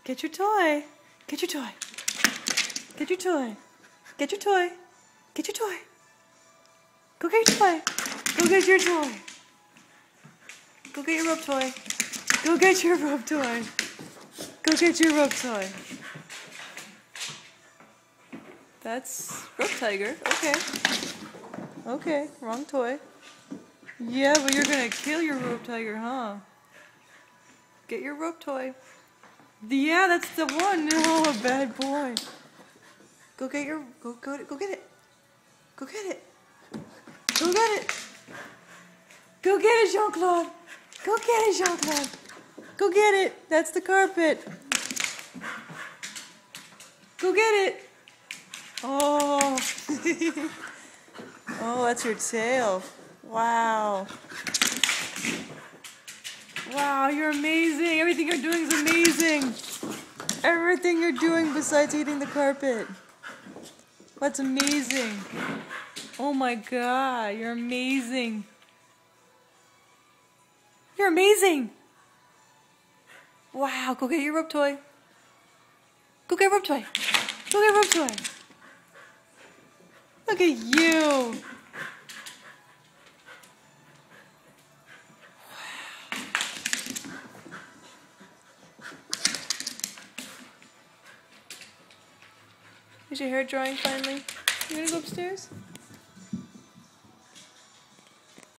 Get your toy. Get your toy. Get your toy. Get your toy. Get your toy. Go get your toy. Go get your toy. Go get your rope toy. Go get your rope toy. Go get your rope toy. That's Rope Tiger. Okay. Okay, wrong toy. Yeah, but you're gonna kill your Rope Tiger, huh? Get your rope toy. Yeah, that's the one. Oh, bad boy. Go get your. Go get it. Go get it. Go get it. Go get it. Go get it, Jean-Claude. Go get it, Jean-Claude. Go get it. That's the carpet. Go get it. Oh. Oh, that's your tail. Wow. Wow, you're amazing. Everything you're doing is amazing. Everything you're doing besides eating the carpet. That's amazing. Oh my God, you're amazing. You're amazing. Wow, go get your rope toy. Go get a rope toy. Go get a rope toy. Look at you. Is your hair drying finally? You gonna go upstairs?